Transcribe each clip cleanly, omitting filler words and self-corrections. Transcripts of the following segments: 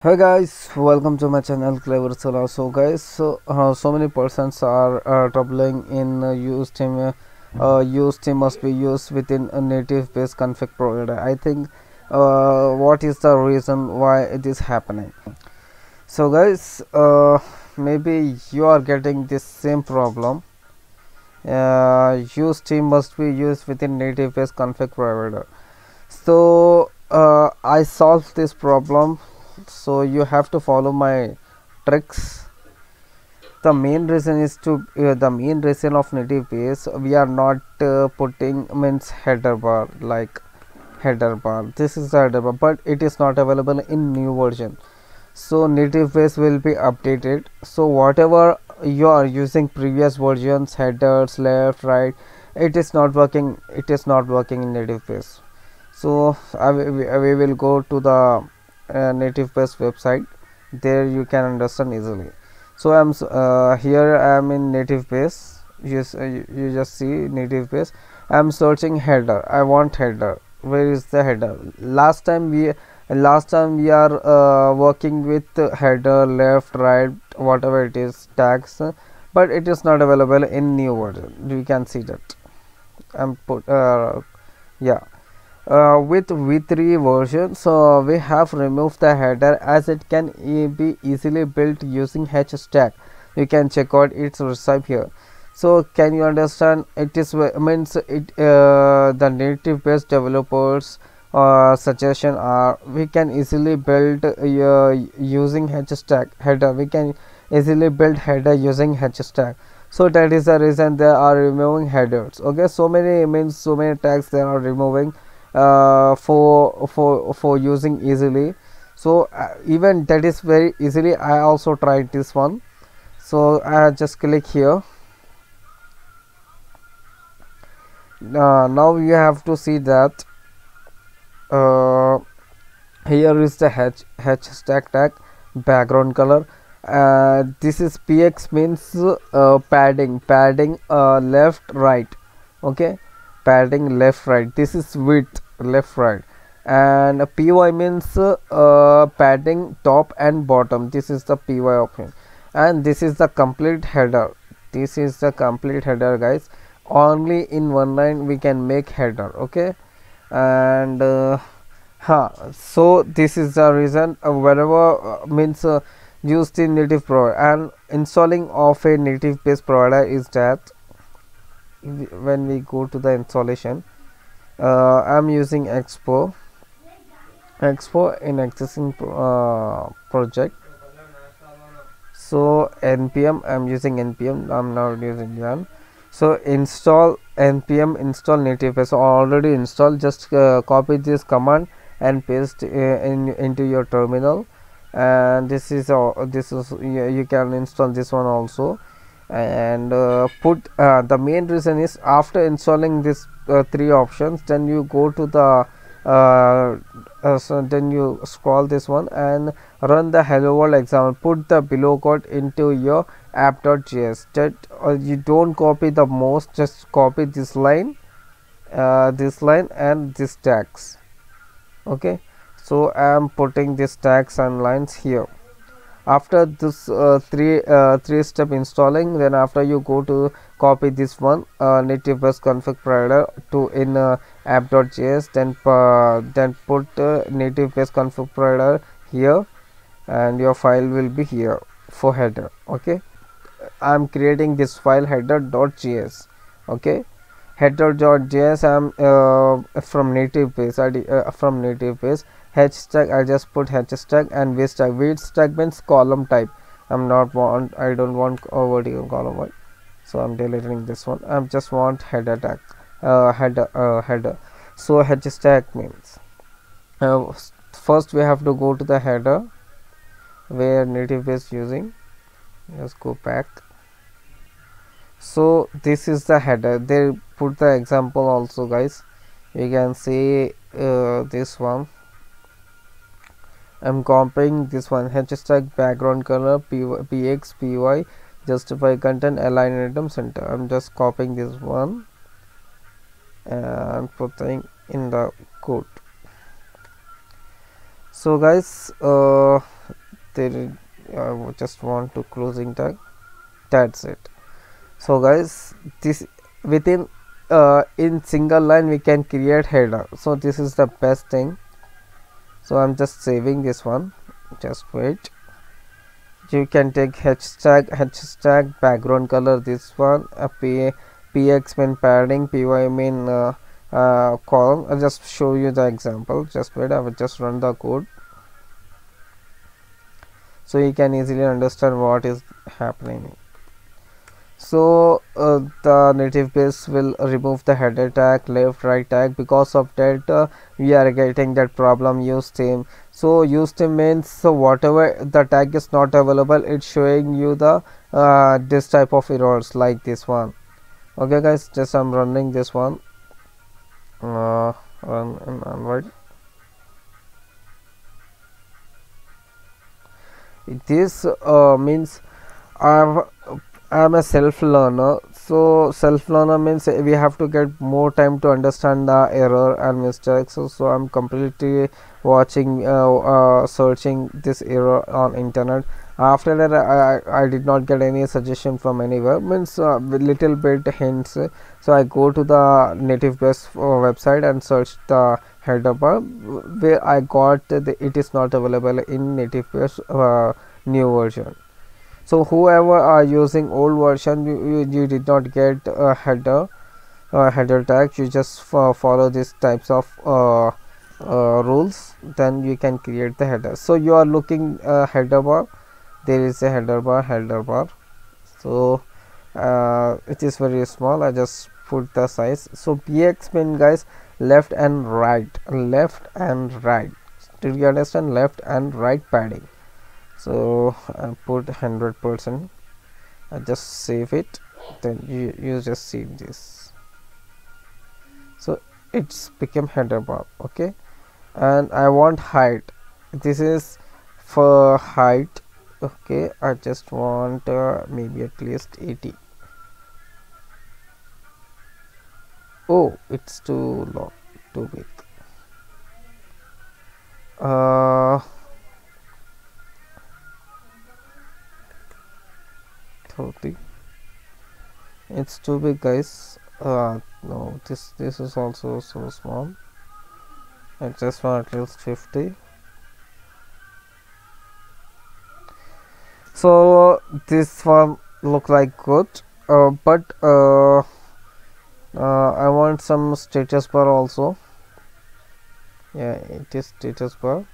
Hey guys, welcome to my channel Clever Solar. So many persons are troubling in use theme must be used within a native base config provider. I think what is the reason why it is happening? So guys, maybe you are getting this same problem. Use theme must be used within native base config provider. So I solved this problem, so you have to follow my tricks. The main reason is to the main reason of native base we are not putting means header bar, like header bar. This is the header bar, but it is not available in new version. So native base will be updated. So whatever you are using previous versions, headers, left, right, it is not working. It is not working in native base. So we will go to the Nativebase website. There you can understand easily. So here I am in Nativebase. You just see Nativebase. I am searching header. I want header. Where is the header? Last time we are working with header, left, right, whatever it is, tags, but it is not available in new version. You can see that. I'm put yeah. With v3 version, so we have removed the header as it can be easily built using hstack. You can check out its recipe here. So can you understand? It is means it the native base developers suggestion are we can easily build using hstack header. We can easily build header using hstack. So that is the reason they are removing headers. Okay, so many tags they are removing for using easily. So even that is very easily. I also tried this one. So I just click here. Now you have to see that here is the hashtag tag background color. This is px means padding left right. Okay, padding left right. This is width left right, and py means padding top and bottom. This is the py option, and this is the complete header. This is the complete header, guys. Only in one line we can make header. Okay, and so this is the reason whenever means use the native provider, and installing of a native base provider is that when we go to the installation, I'm using expo in existing project. So npm, I'm using npm. I'm not using run. So install npm install native base. So already installed. Just copy this command and paste into your terminal. And this is you can install this one also. And put the main reason is after installing this three options, then you go to the so then you scroll this one and run the hello world example. Put the below code into your app.js. That you don't copy the most, just copy this line and this tags. Okay, so I am putting these tags and lines here. After this three step installing, then after you go to copy this one Nativebase Config Provider to in app.js, then put Nativebase Config Provider here, and your file will be here for header. Okay, I'm creating this file header.js. Okay, header.js. I'm from Nativebase. From Nativebase hashtag, I just put hashtag and width tag means column type. I don't want a vertical column one, so I'm deleting this one. I just want header tag, header. So hashtag means first we have to go to the header where Nativebase using. Just go back. So this is the header. They put the example also, guys. You can see this one. I'm copying this one. Hashtag background color px py justify content align item center. I'm just copying this one and putting in the code. So guys, there I just want to closing tag. That's it. So guys, this within in single line we can create header, so this is the best thing. So I'm just saving this one, just wait. You can take hashtag background color, this one, px mean padding, py mean column. I'll just show you the example, just wait. I will just run the code so you can easily understand what is happening. So the Nativebase will remove the header tag, left right tag. Because of that we are getting that problem use theme. So use theme means, so whatever the tag is not available, it's showing you the this type of errors like this one. Okay guys, just I'm running this one, run in Android. This means I'm a self learner. So self learner means we have to get more time to understand the error and mistakes. So I'm completely watching searching this error on internet. After that I did not get any suggestion from anywhere, means with little bit hints. So I go to the Nativebase website and search the header bar, where I got it is not available in Nativebase new version. So whoever are using old version, you did not get a header tag. You just follow these types of rules, then you can create the header. So you are looking header bar, there is a header bar. So it is very small. I just put the size. So px mean guys left and right. Do you understand? Left and right padding. So I put 100%. I just save it, then you just save this. So it's become header bar. Okay, and I want height. This is for height. Okay, I just want maybe at least 80. Oh, it's too long, too big. 30. It's too big guys. No, this is also so small. I just want at least 50. So this one look like good, but I want some status bar also. Yeah, it is status bar.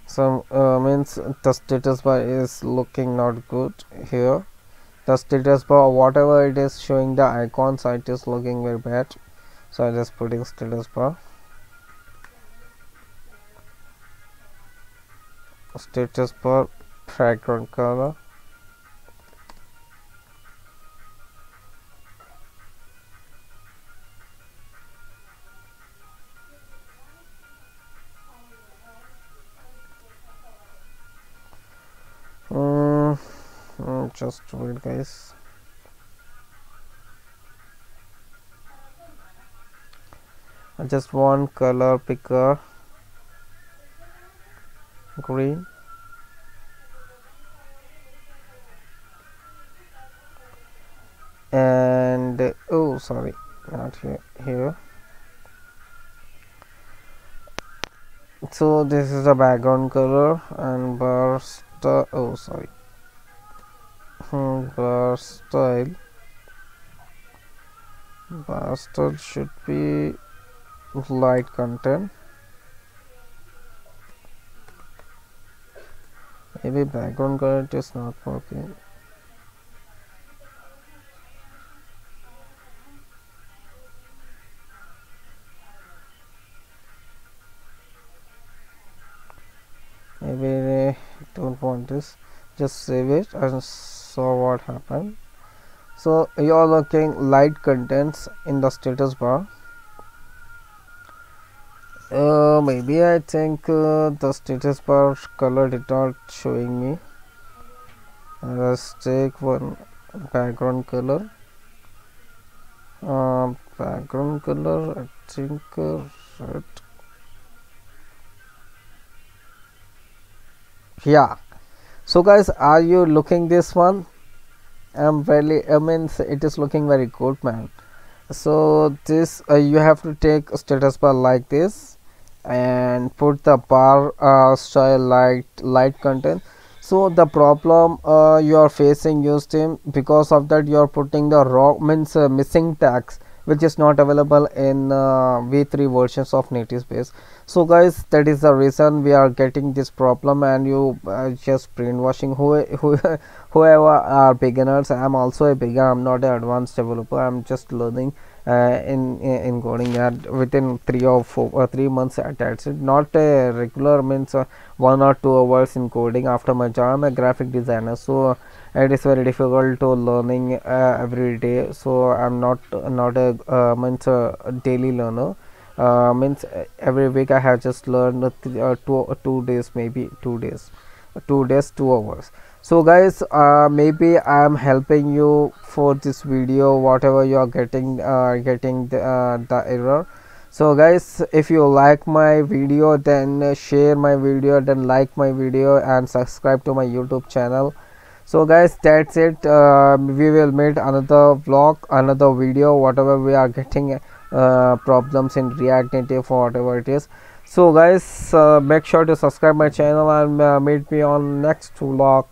Some means the status bar is looking not good here. The status bar, whatever it is showing the icons, it is looking very bad. So I just putting status bar. Status bar background color. Just wait guys. I just want color picker green. And oh sorry, not here. So this is the background color, and bar oh sorry, bar style should be light content. Maybe background color is not working. Maybe don't want this. Just save it and saw what happened. So you are looking light contents in the status bar. Maybe I think the status bar color did not showing me. Let's take one background color. Background color I think red. Yeah, so guys, are you looking this one? I'm really, I mean, it is looking very good, man. So this you have to take a status bar like this and put the bar style light content. So the problem you are facing, use team, because of that you are putting the wrong, means missing tags which is not available in v3 versions of Nativebase. So guys, that is the reason we are getting this problem, and you just brainwashing whoever are beginners. I'm also a beginner, I'm not an advanced developer, I'm just learning in coding, and within 3 months that's it, not a regular, means 1 or 2 hours in coding after my job. I'm a graphic designer, so it is very difficult to learning every day. So I'm not a means a daily learner. Means every week I have just learned 2 days, maybe 2 days, 2 days, 2 hours. So guys, maybe I am helping you for this video, whatever you are getting the error. So guys, if you like my video, then share my video, then like my video and subscribe to my YouTube channel. So guys, that's it. We will meet another vlog, another video, whatever we are getting problems in React Native or whatever it is. So guys, make sure to subscribe my channel and meet me on next vlog.